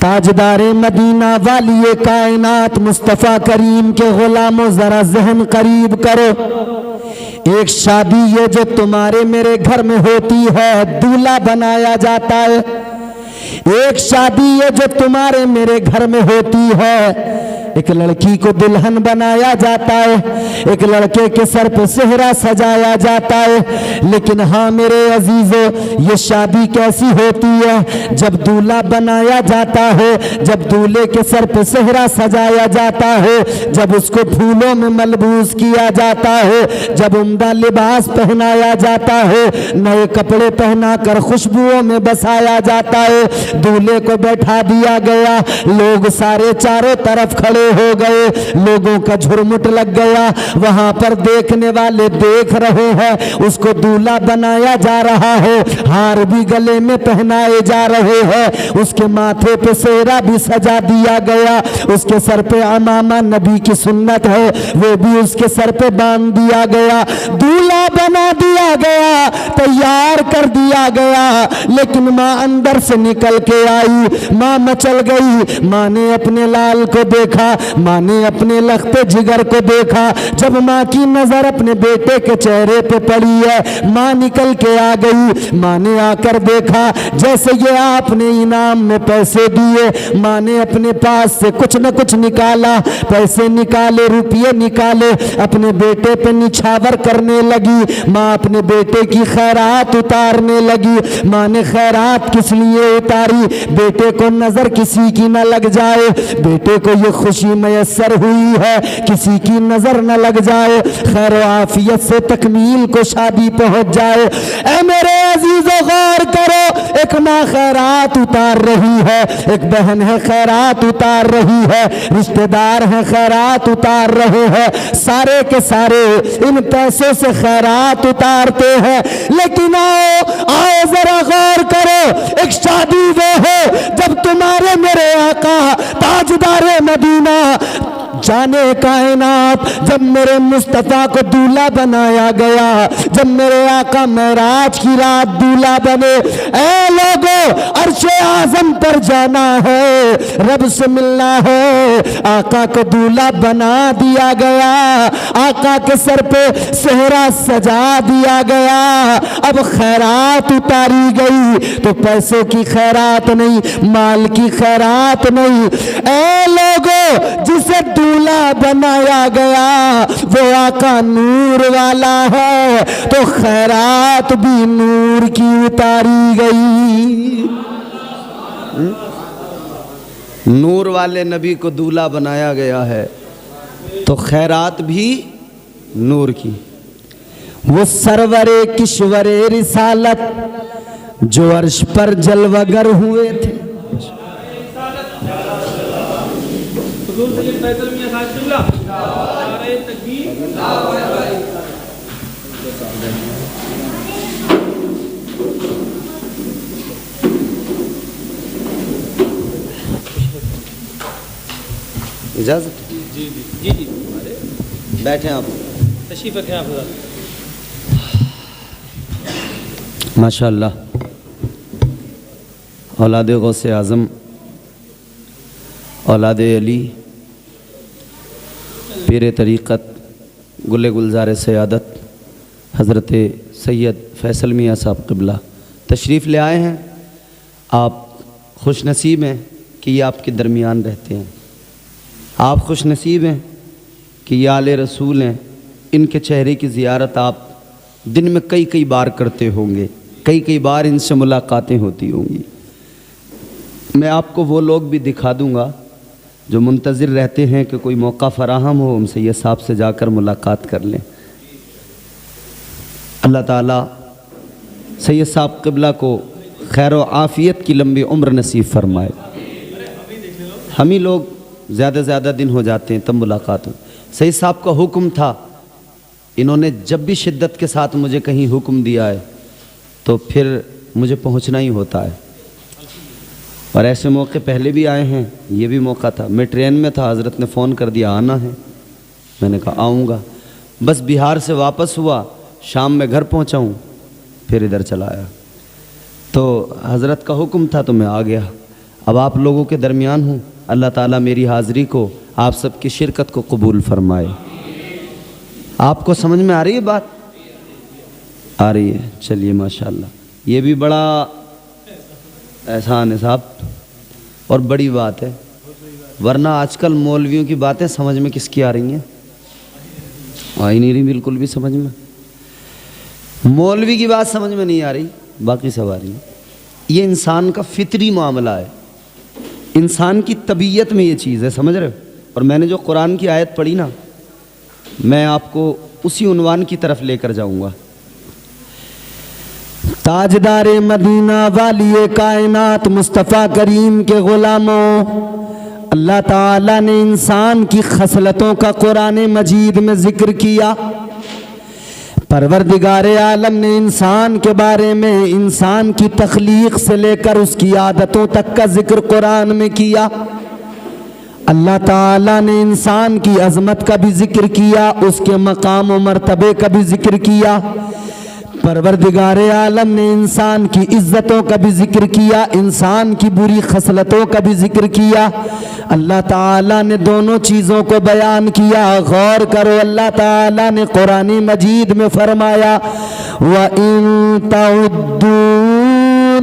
ताजदारे Medina वाली कायनात मुस्तफ़ा करीम के गुलामों जरा जहन करीब करो। एक शादी ये जो तुम्हारे मेरे घर में होती है दूल्हा बनाया जाता है। एक शादी ये जो तुम्हारे मेरे घर में होती है एक लड़की को दुल्हन बनाया जाता है, एक लड़के के सर पे सेहरा सजाया जाता है। लेकिन हाँ मेरे अजीजों, ये शादी कैसी होती है जब दूल्हा बनाया जाता है, जब दूल्हे के सर पे सेहरा सजाया जाता है, जब उसको फूलों में मलबूस किया जाता है, जब उम्दा लिबास पहनाया जाता है, नए कपड़े पहना कर खुशबुओं में बसाया जाता है, दूल्हे को बैठा दिया गया, लोग सारे चारों तरफ खड़े हो गए, लोगों का झुरमुट लग गया। वहां पर देखने वाले देख रहे हैं, उसको दूल्हा बनाया जा रहा है, हार भी गले में पहनाए जा रहे हैं, उसके माथे पे सेहरा भी सजा दिया गया, उसके सर पे अमामा नबी की सुन्नत है वो भी उसके सर पे बांध दिया गया, दूल्हा बना दिया गया, तैयार कर दिया गया। लेकिन माँ अंदर से निकल के आई, माँ मचल गई। माँ ने अपने लाल को देखा, माँ ने अपने लखते जिगर को देखा। जब माँ की नजर अपने बेटे के चेहरे पे पड़ी है, माँ निकल के आ गई। माँ ने आकर देखा जैसे ये आपने इनाम में पैसे दिए, माँ ने अपने पास से कुछ न कुछ निकाला, पैसे निकाले, रुपये निकाले, अपने बेटे पे निछावर करने लगी। माँ अपने बेटे की खैरात उतारने लगी। माँ ने खैरात किस लिए उतारी? बेटे को नजर किसी की न लग जाए, बेटे को ये खुशी मयसर हुई है किसी की नजर न लग जाए, खैर आफियत से तकमील को शादी पहुंच जाए। ऐ मेरे अजीजों गौर करो, एक माँ खैरात उतार रही है, एक बहन है खैरात उतार रही है, रिश्तेदार है खैरात उतार रहे हैं, सारे के सारे इन पैसों से खैरात उतारते हैं। लेकिन आओ जरा गौर करो, एक शादी वो है जब तुम्हारे मेरे आका ताजदारे मदीना जाने कायनात, जब मेरे मुस्तफ़ा को दूल्हा बनाया गया, जब मेरे आका मेराज की रात दूल्हा बने। ऐ लोगों, अर्शे आज़म पर जाना है, रब से मिलना है, आका को दूल्हा बना दिया गया, आका के सर पे सेहरा सजा दिया गया। अब खैरात उतारी गई तो पैसों की खैरात नहीं, माल की खैरात नहीं। ऐ लोगों, जिसे दूल्हा बनाया गया वो आका नूर वाला है, तो खैरात भी नूर की उतारी गई। नूर वाले नबी को दूल्हा बनाया गया है तो खैरात भी नूर की। वो सरवरे किश्वरे रिसालत जो अर्श पर जलवगर हुए थे, इजाजत? जी जी जी जी, बैठे आप, तशरीफ रखें आप। माशाअल्लाह, औलाद गौसे आज़म, औलाद अली, पीर तरीक़त, गुले गुलजार सयादत हज़रत सैयद फैसल मियाँ साहब क़िबला तशरीफ़ ले आए हैं। आप खुश नसीब हैं कि ये आपके दरमियान रहते हैं, आप खुश नसीब हैं कि ये आले रसूल हैं। इनके चेहरे की ज़ियारत आप दिन में कई कई बार करते होंगे, कई कई बार इनसे मुलाकातें होती होंगी। मैं आपको वो लोग भी दिखा दूंगा जो मुंतज़िर रहते हैं कि कोई मौका फ़राहम हो हमसे ये साहब से जाकर मुलाकात कर लें। अल्लाह ताला सैयद साहब क़िबला को खैर व आफ़ियत की लंबी उम्र नसीब फरमाए। हम ही लोग ज़्यादा दिन हो जाते हैं तब मुलाकात हो। सैयद साहब का हुक्म था, इन्होंने जब भी शिद्दत के साथ मुझे कहीं हुक्म दिया है तो फिर मुझे पहुंचना ही होता है। और ऐसे मौके पहले भी आए हैं, ये भी मौका था, मैं ट्रेन में था, हज़रत ने फ़ोन कर दिया आना है, मैंने कहा आऊँगा। बस बिहार से वापस हुआ, शाम में घर पहुँचा हूँ, फिर इधर चला आया। तो हज़रत का हुक्म था तो मैं आ गया। अब आप लोगों के दरमियान हूँ। अल्लाह ताला मेरी हाज़िरी को, आप सबकी शिरकत को कबूल फरमाए। आपको समझ में आ रही है बात? आ रही है, चलिए माशाल्लाह। ये भी बड़ा एहसान है साहब और बड़ी बात है, वरना आजकल मौलवियों की बातें समझ में किसकी आ रही हैं? आ ही नहीं रही बिल्कुल भी समझ में। मौलवी की बात समझ में नहीं आ रही, बाकी सब आ रही है। ये इंसान का फितरी मामला है, इंसान की तबीयत में ये चीज़ है, समझ रहे हो? और मैंने जो कुरान की आयत पढ़ी ना, मैं आपको उसी उन्वान की तरफ लेकर जाऊंगा। ताजदारे मदीना वालिए कायनात मुस्तफ़ा करीम के गुलामों, अल्लाह ताला ने इंसान की खसलतों का कुरान मजीद में जिक्र किया। परवरदिगारे आलम ने इंसान के बारे में, इंसान की तख्लीक से लेकर उसकी आदतों तक का जिक्र कुरान में किया। अल्लाह ताला ने इंसान की अजमत का भी जिक्र किया, उसके मकाम और मर्तबे का भी जिक्र किया। परवरदिगारे आलम ने इंसान की इज्जतों का भी जिक्र किया, इंसान की बुरी खसलतों का भी जिक्र किया। अल्लाह ताला ने दोनों चीज़ों को बयान किया। गौर करो, अल्लाह ताला ने कुरान मजीद में फरमाया, व इन तउद्दू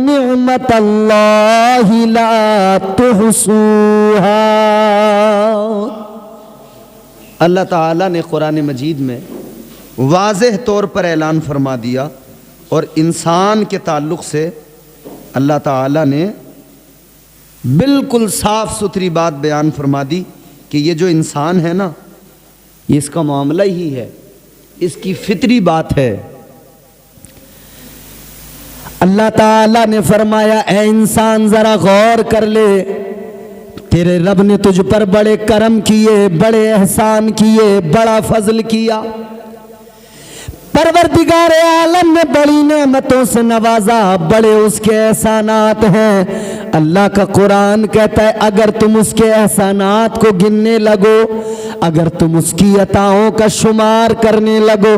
निअमतल्लाहि ला तुहसूहा। अल्लाह ताला ने कुरान मजीद में वाज़ेह तौर पर ऐलान फरमा दिया और इंसान के ताल्लुक़ से अल्लाह ताला ने बिल्कुल साफ़ सुथरी बात बयान फरमा दी कि ये जो इंसान है ना, ये इसका मामला ही है, इसकी फितरी बात है। अल्लाह ताला ने फरमाया, ए इंसान ज़रा गौर कर ले, तेरे रब ने तुझ पर बड़े करम किए, बड़े एहसान किए, बड़ा फजल किया। परवरदिगारे आलम ने बड़ी नेमतों से नवाजा, बड़े उसके एहसानात हैं। अल्लाह का कुरान कहता है, अगर तुम उसके एहसानात को गिनने लगो, अगर तुम उसकी अताओं का शुमार करने लगो,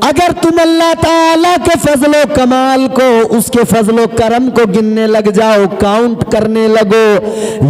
अगर तुम अल्लाह ताला के फजलो कमाल को, उसके फजलो करम को गिनने लग जाओ, काउंट करने लगो,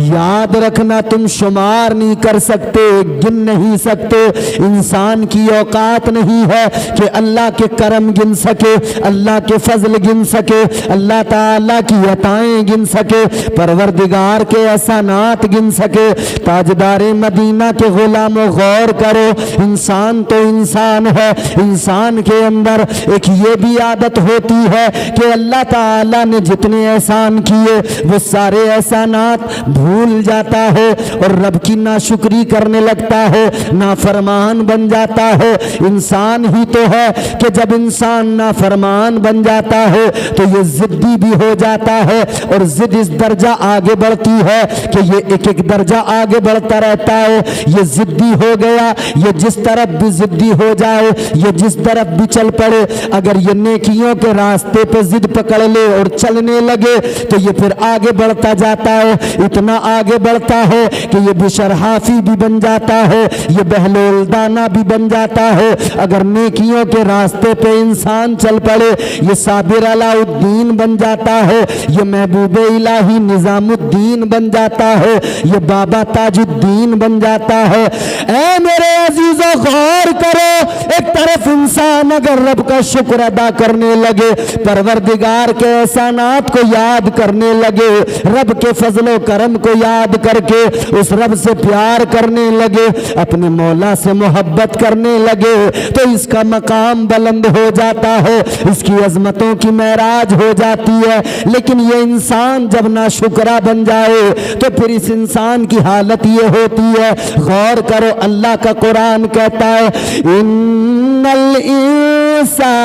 याद रखना तुम शुमार नहीं कर सकते, गिन नहीं सकते। इंसान की औकात नहीं है कि अल्लाह के करम गिन सके, अल्लाह के फजल गिन सके, अल्लाह ताला की अताएं गिन सके, परवरदिगार के एहसानात गिन सके। ताजदारे मदीना के गुलामों, गौर करो, इंसान तो इंसान है, इंसान के अंदर एक ये भी आदत होती है कि अल्लाह ताला ने जितने एहसान किए वो सारे एहसानात भूल जाता है और रब की नाशुक्री करने लगता है, नाफरमान बन जाता है। इंसान ही तो है कि जब इंसान नाफरमान बन जाता है तो ये जिद्दी भी हो जाता है और जिद इस दर्जा आगे बढ़ती है कि ये एक एक दर्जा आगे बढ़ता रहता है। ये जिद्दी हो गया, ये जिस तरफ भी जिद्दी हो जाए, ये जिस तरफ भी चल पड़े, अगर ये नेकियों के रास्ते पे जिद पकड़ ले और चलने लगे तो ये फिर आगे बढ़ता जाता है, इतना आगे बढ़ता है कि ये बिशरहाफी भी बन जाता है, ये बहलोलदाना भी बन जाता है। अगर नेकियों के रास्ते पे इंसान चल पड़े, ये साबिर अलाउद्दीन बन जाता है, ये महबूब इलाही निजामुद्दीन बन जाता है, ये बाबा ताजुद्दीन बन जाता है। ऐ मेरे अजीजों, गौर करो, एक तरफ इंसान अगर रब का शुक्र अदा करने लगे, परवरदिगार के एहसानात को याद करने लगे, रब के फजलो करम को याद करके उस रब से प्यार करने लगे, अपने मौला से मोहब्बत करने लगे, तो इसका मकाम बुलंद हो जाता है, इसकी अजमतों की महराज हो जाती है। लेकिन ये इंसान जब नाशुक्रा बन जाए तो फिर इस इंसान की हालत ये होती है। गौर करो, अल्लाह का कुरान कहता है, इन्नल इंसान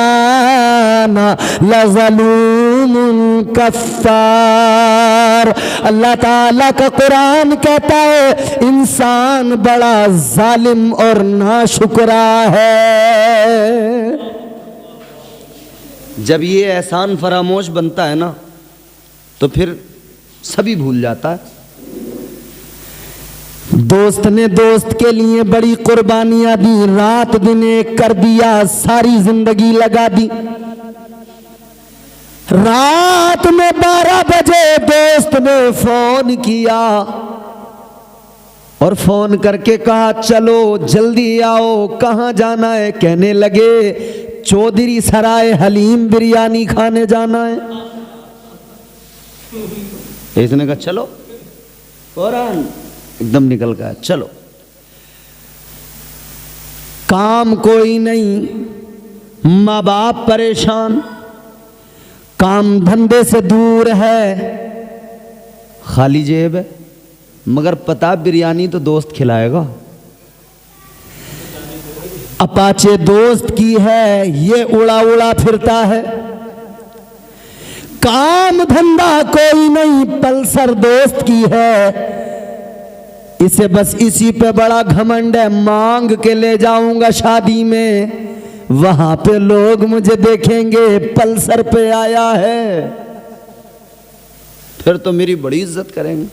लज़लूमुन कफ़्फ़ार। अल्लाह ताला का कुरान कहता है इंसान बड़ा जालिम और नाशुक्रा है। जब ये एहसान फरामोश बनता है ना तो फिर सभी भूल जाता है। दोस्त ने दोस्त के लिए बड़ी कुर्बानियां दी, रात दिन एक कर दिया, सारी जिंदगी लगा दी। रात में 12 बजे दोस्त ने फोन किया और फोन करके कहा चलो जल्दी आओ, कहाँ जाना है? कहने लगे चौधरी सराय हलीम बिरयानी खाने जाना है। इसने कहा चलो, फौरन एकदम निकल गया, चलो। काम कोई नहीं, माँ बाप परेशान, काम धंधे से दूर है, खाली जेब है, मगर पता बिरयानी तो दोस्त खिलाएगा। अपाचे दोस्त की है, ये उड़ा उड़ा फिरता है। काम धंधा कोई नहीं, पल्सर दोस्त की है, इसे बस इसी पे बड़ा घमंड है। मांग के ले जाऊंगा शादी में, वहां पे लोग मुझे देखेंगे पल्सर पे आया है, फिर तो मेरी बड़ी इज्जत करेंगे।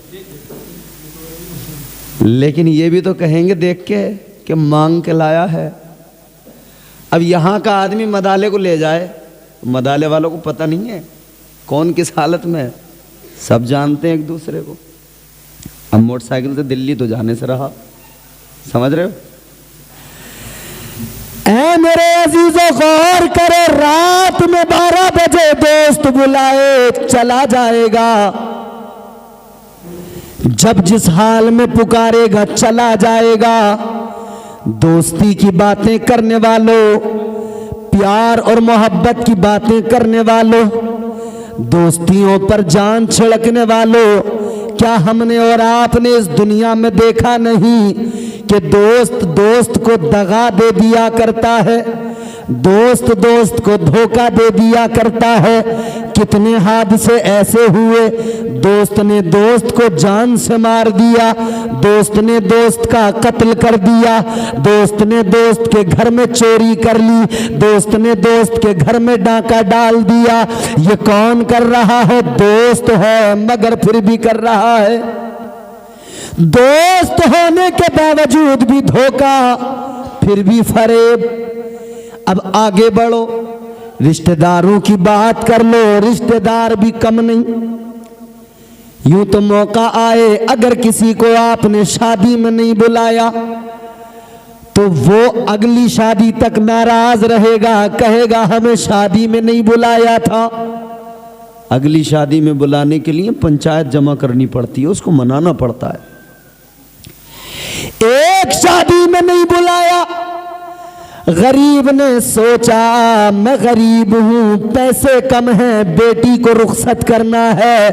लेकिन ये भी तो कहेंगे देख के कि मांग के लाया है। अब यहाँ का आदमी मदाले को ले जाए, मदाले वालों को पता नहीं है कौन किस हालत में है, सब जानते हैं एक दूसरे को। अब मोटरसाइकिल से दिल्ली तो जाने से रहा, समझ रहे हो? ऐ मेरे अजीजों गौर करो, रात में 12 बजे दोस्त बुलाए चला जाएगा, जब जिस हाल में पुकारेगा चला जाएगा। दोस्ती की बातें करने वालों, प्यार और मोहब्बत की बातें करने वालों, दोस्तियों पर जान छिड़कने वालों, क्या हमने और आपने इस दुनिया में देखा नहीं कि दोस्त दोस्त को दगा दे दिया करता है, दोस्त दोस्त को धोखा दे दिया करता है। कितने हादसे ऐसे हुए, दोस्त ने दोस्त को जान से मार दिया, दोस्त ने दोस्त का कत्ल कर दिया, दोस्त ने दोस्त के घर में चोरी कर ली, दोस्त ने दोस्त के घर में डाका डाल दिया। ये कौन कर रहा है? दोस्त है, मगर फिर भी कर रहा है। दोस्त होने के बावजूद भी धोखा, फिर भी फरेब। अब आगे बढ़ो, रिश्तेदारों की बात कर लो, रिश्तेदार भी कम नहीं। यूं तो मौका आए, अगर किसी को आपने शादी में नहीं बुलाया तो वो अगली शादी तक नाराज रहेगा, कहेगा हमें शादी में नहीं बुलाया था। अगली शादी में बुलाने के लिए पंचायत जमा करनी पड़ती है, उसको मनाना पड़ता है। एक शादी में नहीं बुलाया, गरीब ने सोचा मैं गरीब हूं, पैसे कम हैं, बेटी को रुखसत करना है,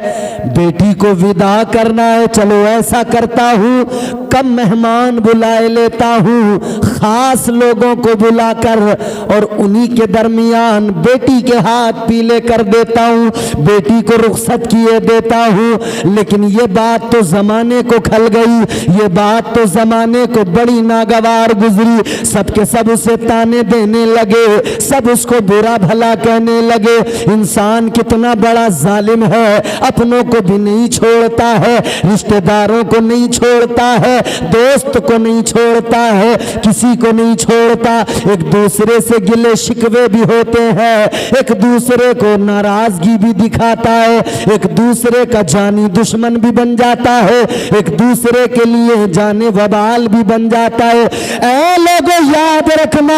बेटी को विदा करना है, चलो ऐसा करता हूं कम मेहमान बुलाए लेता हूं, खास लोगों को बुलाकर और उन्हीं के दरमियान बेटी के हाथ पीले कर देता हूं, बेटी को रुखसत किए देता हूं। लेकिन ये बात तो जमाने को खल गई, ये बात तो जमाने को बड़ी नागवार गुजरी। सबके सब उसे ताने देने लगे, सब उसको बुरा भला कहने लगे। इंसान कितना बड़ा जालिम है, अपनों को भी नहीं छोड़ता है, रिश्तेदारों को नहीं छोड़ता है, दोस्त को नहीं छोड़ता है, किसी को नहीं छोड़ता। एक दूसरे से गिले शिकवे भी होते हैं, एक दूसरे को नाराजगी भी दिखाता है, एक दूसरे का जानी दुश्मन भी बन जाता है, एक दूसरे के लिए जाने वबाल भी बन जाता है। ऐ लोगों याद रखना,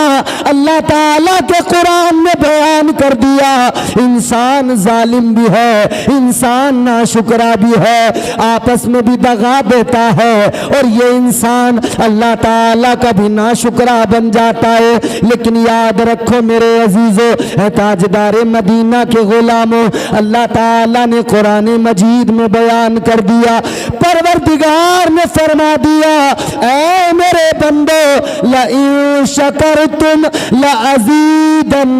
अल्लाह ताला के कुरान में बयान कर दिया, इंसान जालिम भी है, इंसान नाशुक्रा भी है, आपस में भी दगा देता है और ये इंसान अल्लाह ताला का भी नाशुक्रा बन जाता है। लेकिन याद रखो मेरे अजीजों, ताजदारे मदीना के गुलामों, अल्लाह ताला ने कुरान मजीद में बयान कर दिया, परवरदिगार ने फरमा दिया, ऐ मेरे बंदो लइन शकरतुम लअज़ीदन्नकुम,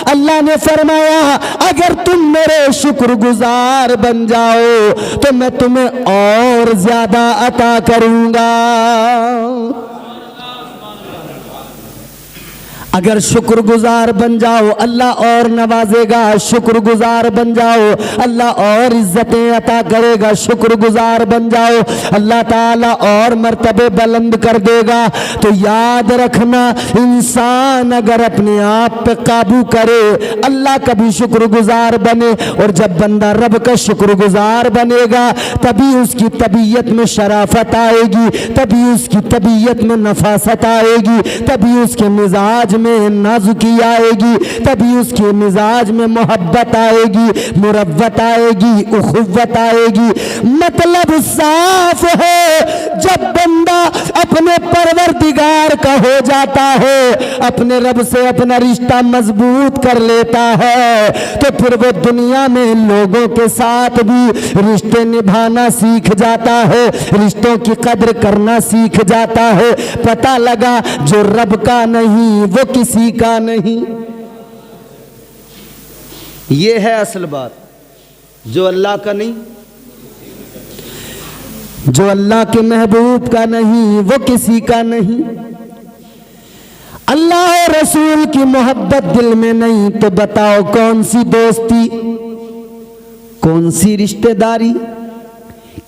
अल्लाह ने फरमाया अगर तुम मेरे शुक्रगुजार बन जाओ तो मैं तुम्हें और ज्यादा अता करूंगा। अगर शुक्रगुजार बन जाओ अल्लाह और नवाजेगा, शुक्रगुजार बन जाओ अल्लाह और इज्जतें अता करेगा, शुक्रगुजार बन जाओ अल्लाह ताला और मर्तबे बुलंद कर देगा। तो याद रखना, इंसान अगर अपने आप पे काबू करे अल्लाह का भी शुक्रगुजार बने, और जब बंदा रब का शुक्रगुजार बनेगा तभी उसकी तबीयत में शराफत आएगी, तभी उसकी तबीयत में नफासत आएगी, तभी उसके मिजाज में नाजुकी आएगी, तभी उसके मिजाज में मोहब्बत आएगी, मुरव्वत आएगी, उखुव्वत आएगी। मतलब साफ है, जब बंदा अपने परवरदिगार का हो जाता है, अपने रब से अपना रिश्ता मजबूत कर लेता है, तो फिर वो दुनिया में लोगों के साथ भी रिश्ते निभाना सीख जाता है, रिश्तों की कद्र करना सीख जाता है। पता लगा जो रब का नहीं वो किसी का नहीं। ये है असल बात, जो अल्लाह का नहीं, जो अल्लाह के महबूब का नहीं वो किसी का नहीं। अल्लाह और रसूल की मोहब्बत दिल में नहीं तो बताओ कौन सी दोस्ती, कौन सी रिश्तेदारी,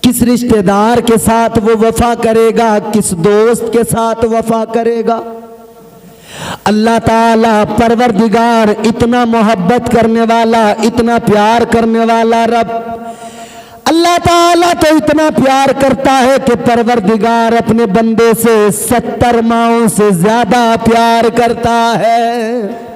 किस रिश्तेदार के साथ वो वफा करेगा, किस दोस्त के साथ वफा करेगा। अल्लाह ताला परवरदिगार इतना मोहब्बत करने वाला, इतना प्यार करने वाला रब, अल्लाह ताला तो इतना प्यार करता है कि परवरदिगार अपने बंदे से 70 माओं से ज्यादा प्यार करता है।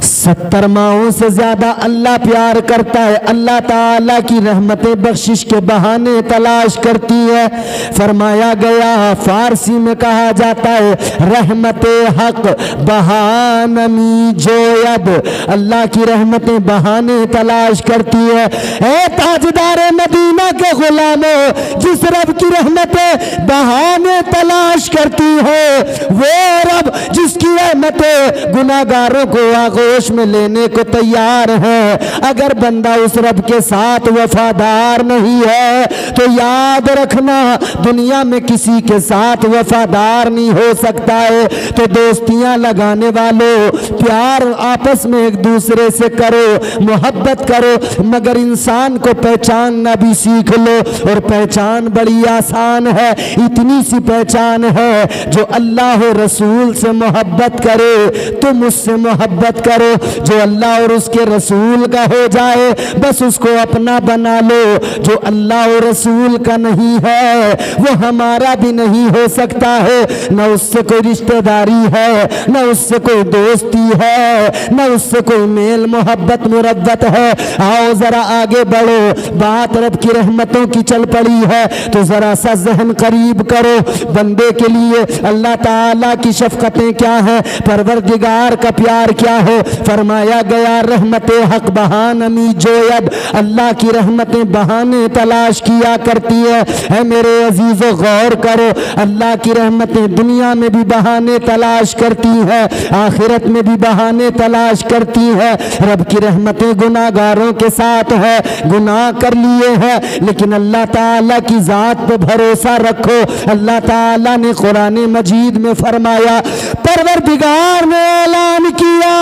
70 माओं से ज्यादा अल्लाह प्यार करता है। अल्लाह ताला की रहमतें बख्शिश के बहाने तलाश करती है। फरमाया गया, फारसी में कहा जाता है, रहमते हक बहानमी जोयब, अल्लाह की रहमतें बहाने तलाश करती है। ए ताजदार मदीना के गुलामों, जिस रब की रहमतें बहाने तलाश करती है, वो रब जिसकी रहमतें गुनाहगारों को आगोश में लेने को तैयार है। अगर बंदा उस रब के साथ वफादार नहीं है तो याद रखना, दुनिया में किसी के साथ वफादार नहीं हो सकता है। तो दोस्तियां लगाने वालों, प्यार आपस में एक दूसरे से करो, मोहब्बत करो, मगर इंसान को पहचानना भी सीख लो। और पहचान बड़ी आसान है, इतनी सी पहचान है, जो अल्लाह और रसूल से मोहब्बत करे तुम उससे मोहब्बत करो, जो अल्लाह और उसके रसूल का हो जाए बस उसको अपना बना लो। जो अल्लाह और रसूल का नहीं है वो हमारा भी नहीं हो सकता है, न उससे कोई रिश्तेदारी है, न उससे कोई दोस्ती है, न उससे कोई मेल मोहब्बत मुरव्वत है। आओ जरा आगे बढ़ो, बात रब की रहमतों की चल पड़ी है तो जरा सा जहन करीब करो। बंदे के लिए अल्लाह ताला की शफकतें क्या है, परवरदिगार का प्यार क्या है। फरमाया गया, रहमते हक बहानमी जोयब, अल्लाह की रहमतें बहाने तलाश किया करती है मेरे अजीजों, गौर करो, अल्लाह की रहमतें दुनिया में भी बहाने तलाश करती है, आखिरत में भी बहाने तलाश करती है। रब की रहमतें गुनाहगारों के साथ है, गुनाह कर लिए हैं लेकिन अल्लाह ताला की जात पे भरोसा रखो। अल्लाह ताला ने कुरान मजीद में फरमाया, परवरदिगार ने ऐलान किया,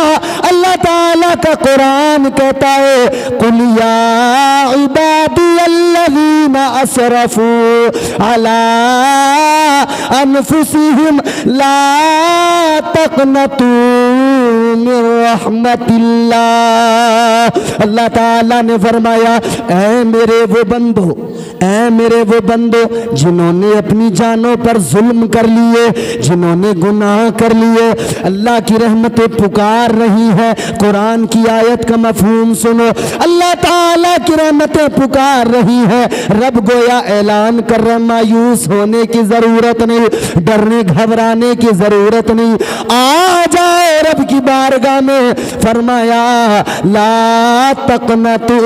अल्लाह ताला का कुरान कहता है, कुल या इबादी अल्लज़ीना असरफू अला अनफुसिहिम ला तक़नतू मिन रहमतिल्लाह। अल्लाह ताला ने फरमाया, ऐ मेरे वो बंदो, ऐ मेरे वो बंदो जिन्होंने अपनी जानों पर जुल्म कर लिए, जिन्होंने गुनाह कर लिए, अल्लाह की रहमतें पुकार रही है। कुरान की आयत का मफहूम सुनो, अल्लाह ताला की रहमतें पुकार रही है। रब गोया ऐलान कर रहा, मायूस होने की जरूरत नहीं, डरने घबराने की जरूरत नहीं, आ जाओ रब की बारगाह में। फरमाया, ला तक़नतू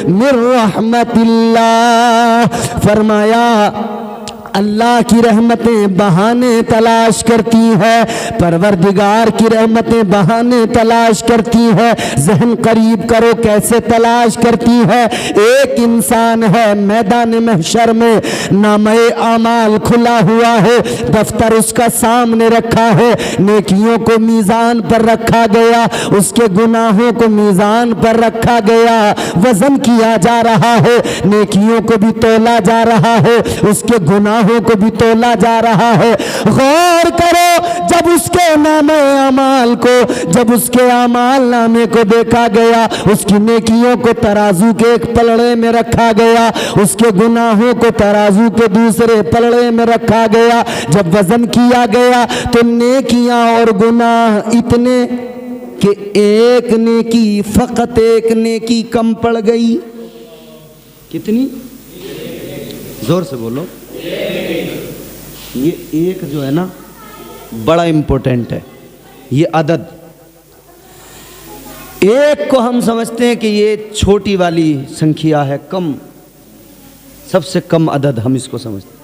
मिन रहमतिल्लाह, फरमाया अल्लाह की रहमतें बहाने तलाश करती है, परवरदिगार की रहमतें बहाने तलाश करती है। जहन करीब करो कैसे तलाश करती है। एक इंसान है मैदान महशर में, नामे आमाल खुला हुआ है, दफ्तर उसका सामने रखा है, नेकियों को मीज़ान पर रखा गया, उसके गुनाहों को मीज़ान पर रखा गया, वजन किया जा रहा है, नेकियों को भी तोला जा रहा है, उसके गुनाहों को भी तोला जा रहा है। गौर करो, जब उसके नामे अमाल को, जब उसके अमाल नामे को देखा गया, उसकी नेकियों को तराजू के एक पलड़े में रखा गया, उसके गुनाहों को तराजू के दूसरे पलड़े में रखा गया। जब वजन किया गया तो नेकियां और गुनाह इतने कि एक नेकी, फकत एक नेकी कम पड़ गई। कितनी? जोर से बोलो। ये एक जो है ना बड़ा इंपॉर्टेंट है। ये अदद, एक को हम समझते हैं कि ये छोटी वाली संख्या है, कम, सबसे कम अदद हम इसको समझते हैं,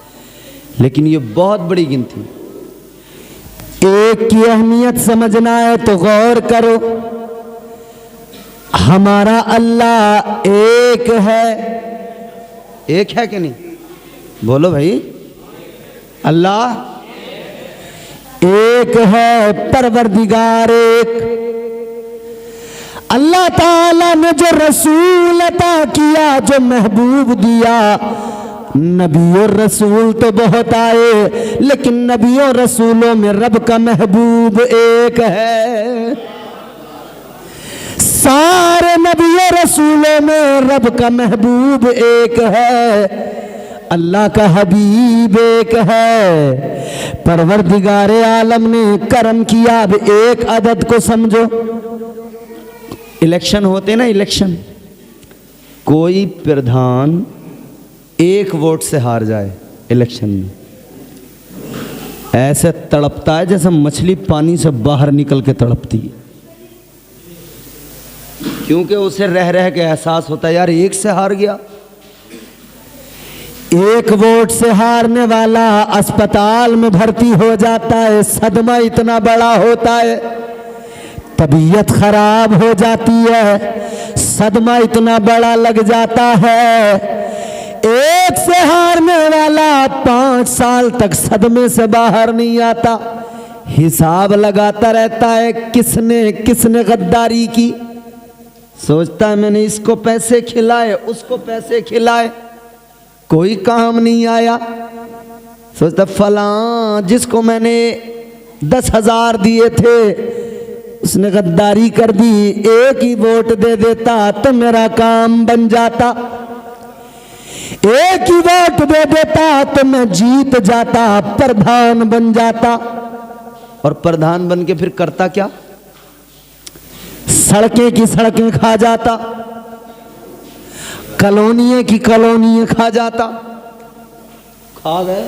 लेकिन ये बहुत बड़ी गिनती। एक की अहमियत समझना है तो गौर करो, हमारा अल्लाह एक है। एक है कि नहीं? बोलो भाई। अल्लाह एक है, परवरदिगार एक। अल्लाह ताला ने जो रसूल अता किया, जो महबूब दिया, नबी और रसूल तो बहुत आए, लेकिन नबी और रसूलों में रब का महबूब एक है। सारे नबी और रसूलों में रब का महबूब एक है, अल्लाह का हबीब एक है। परवरदिगार आलम ने करम किया। अब एक अदद को समझो। इलेक्शन होते ना, इलेक्शन, कोई प्रधान एक वोट से हार जाए इलेक्शन में, ऐसे तड़पता है जैसे मछली पानी से बाहर निकल के तड़पती है, क्योंकि उसे रह रह के एहसास होता है यार एक से हार गया। एक वोट से हारने वाला अस्पताल में भर्ती हो जाता है, सदमा इतना बड़ा होता है, तबीयत खराब हो जाती है, सदमा इतना बड़ा लग जाता है। एक से हारने वाला 5 साल तक सदमे से बाहर नहीं आता, हिसाब लगाता रहता है किसने किसने गद्दारी की। सोचता है मैंने इसको पैसे खिलाए, उसको पैसे खिलाए, कोई काम नहीं आया। सोचता फलां जिसको मैंने 10,000 दिए थे उसने गद्दारी कर दी, एक ही वोट दे देता तो मेरा काम बन जाता, एक ही वोट दे देता तो मैं जीत जाता, प्रधान बन जाता। और प्रधान बन के फिर करता क्या? सड़कें की सड़कें खा जाता, कॉलोनियां की कॉलोनियां खा जाता। खा गए,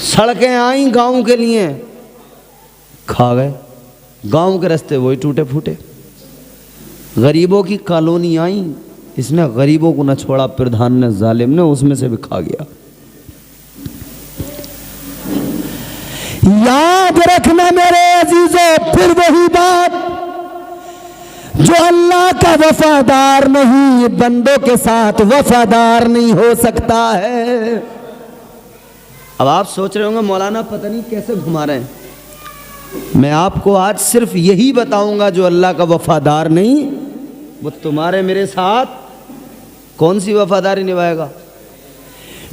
सड़कें आई गांव के लिए, खा गए, गांव के रास्ते वही टूटे फूटे। गरीबों की कॉलोनी आई, इसने गरीबों को न छोड़ा, प्रधान ने, जालिम ने, उसमें से भी खा गया। याद रखना मेरे अजीजों, फिर वही बात, जो अल्लाह का वफादार नहीं, बंदों के साथ वफादार नहीं हो सकता है। अब आप सोच रहे होंगे मौलाना पता नहीं कैसे घुमा रहे हैं। मैं आपको आज सिर्फ यही बताऊंगा, जो अल्लाह का वफादार नहीं, वो तुम्हारे मेरे साथ कौन सी वफादारी निभाएगा।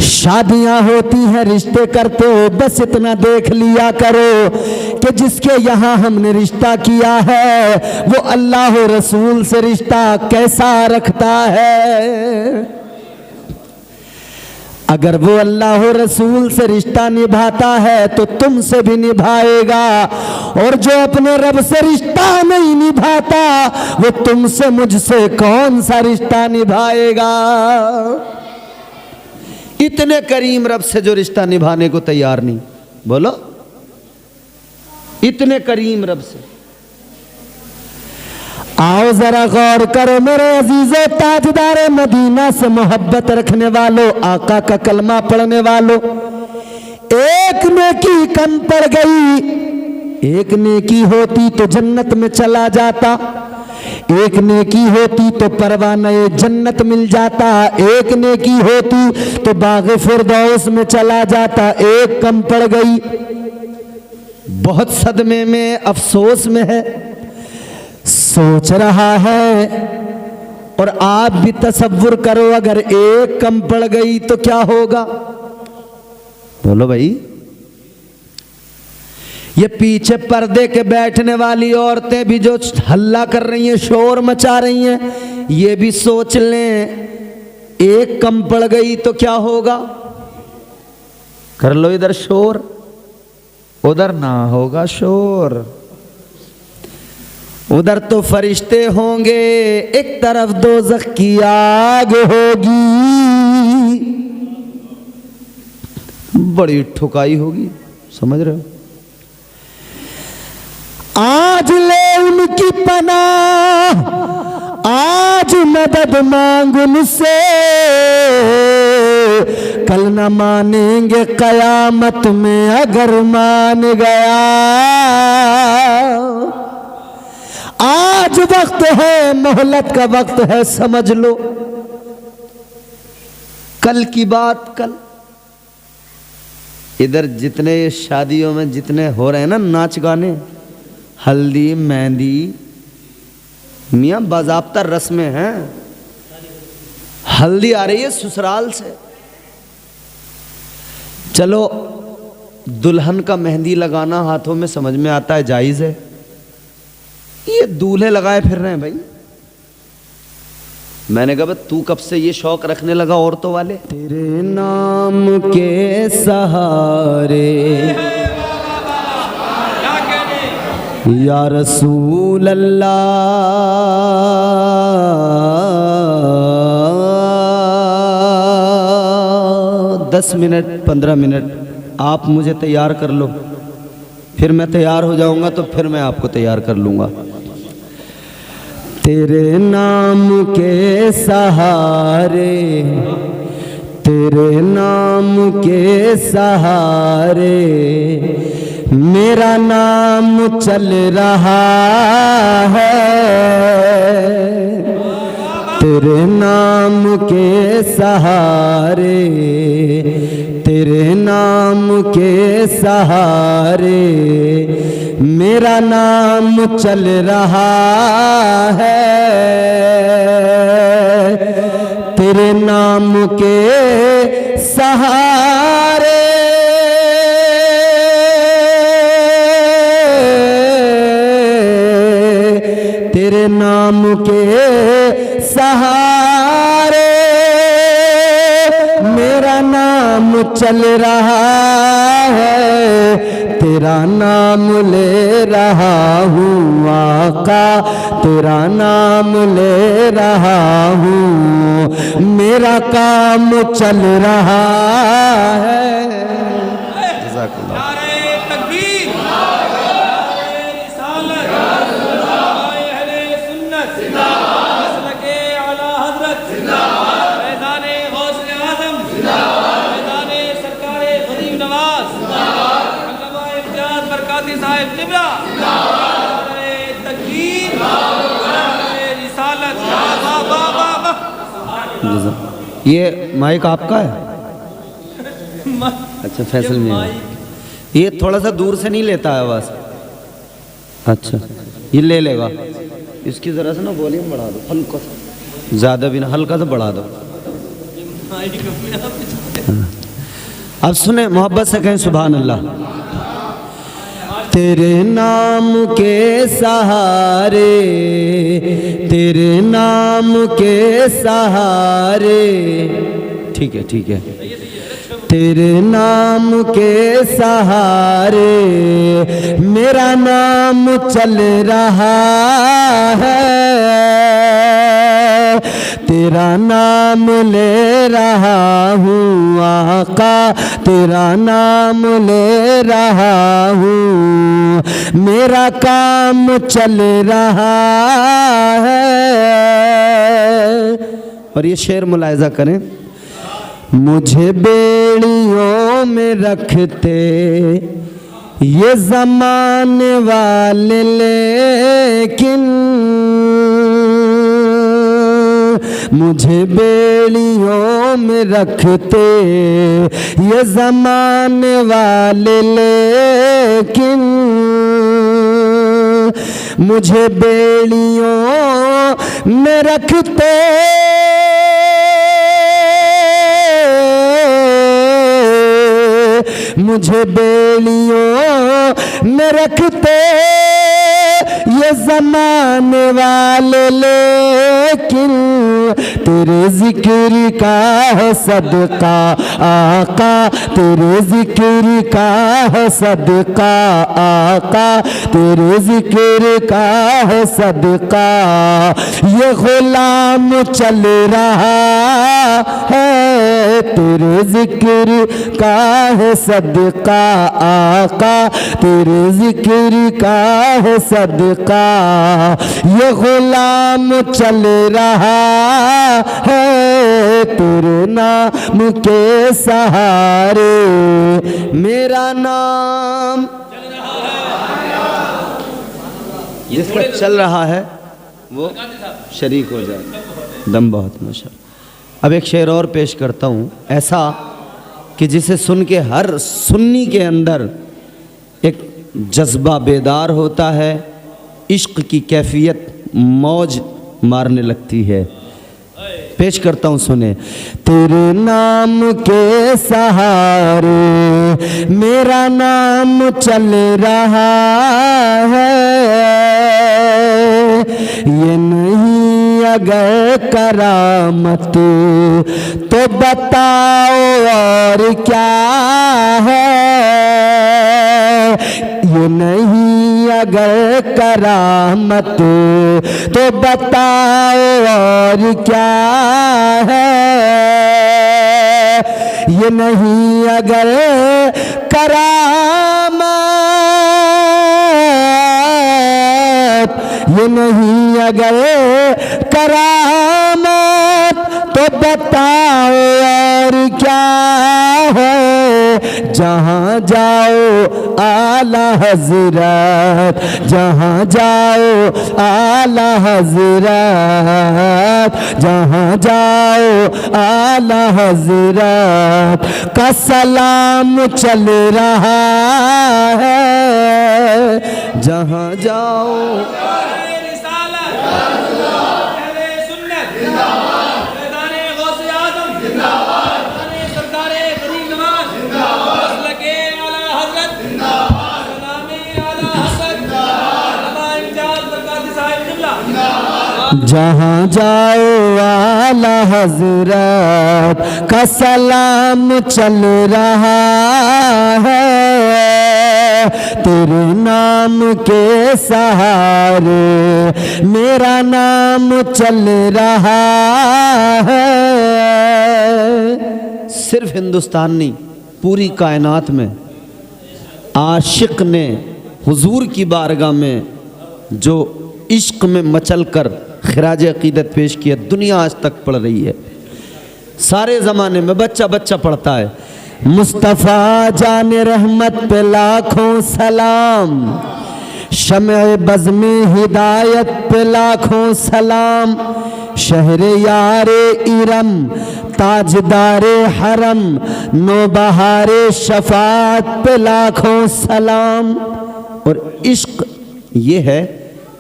शादियां होती हैं, रिश्ते करते हो, बस इतना देख लिया करो कि जिसके यहाँ हमने रिश्ता किया है वो अल्लाह और रसूल से रिश्ता कैसा रखता है। अगर वो अल्लाह और रसूल से रिश्ता निभाता है तो तुमसे भी निभाएगा, और जो अपने रब से रिश्ता नहीं निभाता वो तुमसे मुझसे कौन सा रिश्ता निभाएगा। इतने करीम रब से जो रिश्ता निभाने को तैयार नहीं, बोलो, इतने करीम रब से। आओ जरा गौर करो मेरे अजीजों, ताजदार मदीना से मोहब्बत रखने वालों, आका का कलमा पढ़ने वालों, एक नेकी कम पड़ गई। एक नेकी होती तो जन्नत में चला जाता, एक नेकी होती तो परवाने जन्नत मिल जाता, एक नेकी होती तो बाग़े फिरदौस में चला जाता, एक कम पड़ गई। बहुत सदमे में, अफसोस में है, सोच रहा है। और आप भी तसव्वुर करो, अगर एक कम पड़ गई तो क्या होगा? बोलो भाई। ये पीछे पर्दे के बैठने वाली औरतें भी जो हल्ला कर रही हैं, शोर मचा रही हैं, ये भी सोच लें एक कम पड़ गई तो क्या होगा। कर लो इधर शोर, उधर ना होगा शोर। उधर तो फरिश्ते होंगे, एक तरफ दोज़ख की आग होगी, बड़ी ठुकाई होगी, समझ रहे हो। आज ले उनकी पनाह, आज मदद मांग उनसे, कल न मानेंगे कयामत में अगर मान गया। आज वक्त है, मोहलत का वक्त है, समझ लो। कल की बात कल। इधर जितने शादियों में जितने हो रहे हैं ना नाच गाने, हल्दी मेहंदी, मियाँ बाज़ाब्ता रस्में हैं। हल्दी आ रही है ससुराल से, चलो दुल्हन का मेहंदी लगाना हाथों में समझ में आता है, जायज़ है। ये दूल्हे लगाए फिर रहे हैं भाई। मैंने कहा तू कब से ये शौक रखने लगा औरतों वाले? तेरे नाम के सहारे या रसूल अल्लाह, 10 मिनट 15 मिनट आप मुझे तैयार कर लो, फिर मैं तैयार हो जाऊंगा तो फिर मैं आपको तैयार कर लूंगा। तेरे नाम के सहारे, तेरे नाम के सहारे मेरा नाम चल रहा है, तेरे नाम के सहारे, तेरे नाम के सहारे मेरा नाम चल रहा है, तेरे नाम के सहारे तेरे नाम के सहारे मेरा नाम चल रहा है, तेरा नाम ले रहा हूँ आका, तेरा नाम ले रहा हूँ, मेरा काम चल रहा है। ये माइक आपका है? अच्छा फैसल में है। ये थोड़ा सा दूर से नहीं लेता है आवाज़? अच्छा ये ले लेगा। इसकी ज़रा से ना वॉल्यूम बढ़ा दो हल्का सा, ज़्यादा भी ना, हल्का सा बढ़ा दो। अब सुने मोहब्बत से कहें सुभान अल्लाह। तेरे नाम के सहारे, तेरे नाम के सहारे, ठीक है ठीक है, तेरे नाम के सहारे मेरा नाम चल रहा है, तेरा नाम ले रहा हूँ आका तेरा नाम ले रहा हूँ, मेरा काम चल रहा है। और ये शेर मुलाहिजा करें, मुझे बेड़ियों में रखते ये ज़माने वाले, लेकिन मुझे बेड़ियों में रखते ये ज़माने वाले, लेकिन मुझे बेड़ियों में रखते मुझे बेड़ियों में रखते ये ज़माने वाले, लेकिन तेरे जिक्र का है सदका आका, तेरे जिक्र का है सदका आका, तेरे जिक्र का है सदका, ये गुलाम चल रहा है। तेरे जिक्र का है सदका आका, तेरे जिक्र का है सदका, ये गुलाम चल रहा है। तेरे नाम के सहारे मेरा नाम जिसका चल रहा है वो शरीक हो जाए। दम बहुत माशाअल्लाह। अब एक शेर और पेश करता हूँ, ऐसा कि जिसे सुन के हर सुन्नी के अंदर एक जज्बा बेदार होता है, इश्क की कैफियत मौज मारने लगती है। पेश करता हूँ, सुने। तेरे नाम के सहारे मेरा नाम चल रहा है, ये नहीं अगर करामत तो बताओ और क्या है। ये नहीं अगर करामत तो बताओ और क्या है। ये नहीं अगर करामत, ये नहीं अगर करामत तो बताओ और क्या है। जहाँ जाओ आला हजरत, जहाँ जाओ आला हजरत, जहाँ जाओ आला हजरत का सलाम चल रहा है। जहाँ जाओ जहाँ जाओ आला हजरत का सलाम चल रहा है। तेरे नाम के सहारे मेरा नाम चल रहा है। सिर्फ हिंदुस्तान नहीं, पूरी कायनात में आशिक ने हुजूर की बारगाह में जो इश्क में मचल कर खिराज अकीदत पेश किया, दुनिया आज तक पढ़ रही है। सारे ज़माने में बच्चा बच्चा पढ़ता है। मुस्तफ़ा जाने रहमत पे लाखों सलाम, शम्ए बज़्म हिदायत पे लाखों सलाम, शहरे यारे इरम ताजदारे हरम, नौबहारे शफात पे लाखों सलाम। और इश्क ये है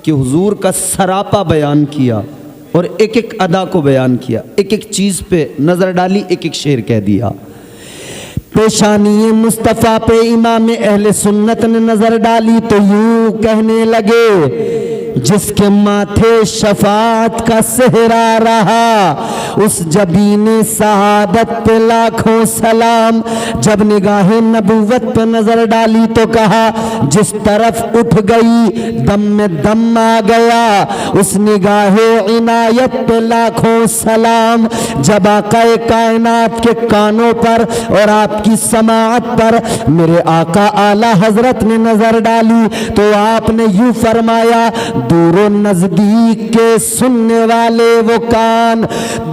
कि हुजूर का सरापा बयान किया और एक एक अदा को बयान किया, एक एक चीज़ पे नज़र डाली, एक एक शेर कह दिया। पेशानी मुस्तफ़ा पे इमाम अहले सुन्नत ने नजर डाली तो यूं कहने लगे, जिसके माथे शफात का सेहरा रहा, उस जबीने सआदत पे लाखों सलाम। जब निगाहे नबुवत पे नजर डाली तो कहा, जिस तरफ उठ गई दम में दम आ गया, उस निगाहे इनायत पे लाखों सलाम। जब आकाए कायनात के कानों पर और आपकी समाअत पर मेरे आका आला हजरत ने नजर डाली तो आपने यूं फरमाया, दूर नजदीक के सुनने वाले वो कान,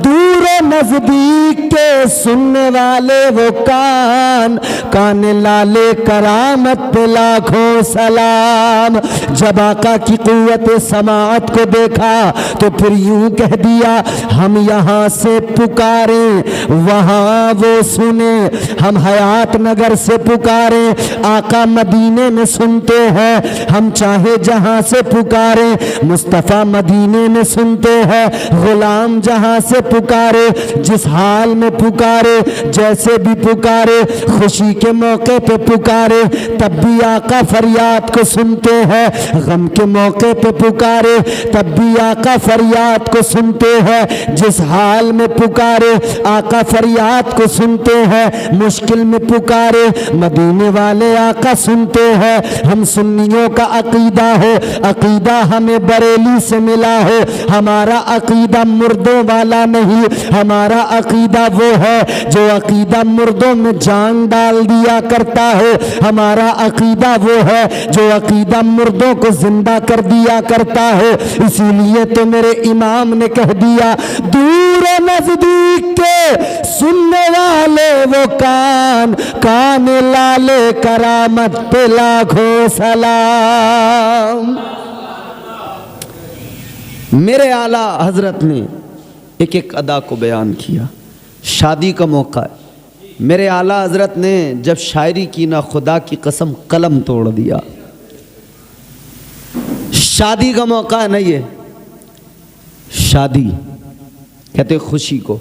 दूर नजदीक के सुनने वाले वो कान, कान लाले करामत पे लाखों सलाम। जब आका की कुव्वत समाअत को देखा तो फिर यूं कह दिया, हम यहाँ से पुकारे वहाँ वो सुने, हम हयात नगर से पुकारे आका मदीने में सुनते हैं, हम चाहे जहाँ से पुकारे मुस्तफ़ा मदीने में सुनते हैं। गुलाम जहाँ से पुकारे, जिस हाल में पुकारे, जैसे भी पुकारे, खुशी के मौके पे पुकारे तब भी आका फरियाद को सुनते हैं, गम के मौके पे पुकारे तब भी आका फरियाद को सुनते हैं। जिस हाल में पुकारे आका फरियाद को सुनते हैं, मुश्किल में पुकारे मदीने वाले आका सुनते हैं। हम सुन्नियों का अकीदा है, अकीदा हमें बरेली से मिला है, हमारा अकीदा मुर्दों वाला नहीं, हमारा अकीदा वो है जो अकीदा मुर्दों में जान डाल दिया करता है, हमारा अकीदा वो है जो अकीदा मुर्दों को जिंदा कर दिया करता है। इसीलिए तो मेरे इमाम ने कह दिया, दूर नजदीक के सुनने वाले वो कान, कान लाले करामत पे लाखों सलाम। मेरे आला हजरत ने एक एक अदा को बयान किया। शादी का मौका है, मेरे आला हजरत ने जब शायरी की ना खुदा की कसम कलम तोड़ दिया। शादी का मौका है ना, ये शादी कहते खुशी को,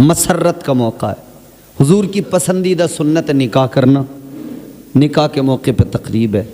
मसरत का मौका है। हुजूर की पसंदीदा सुन्नत निकाह करना, निकाह के मौके पर तकरीब है।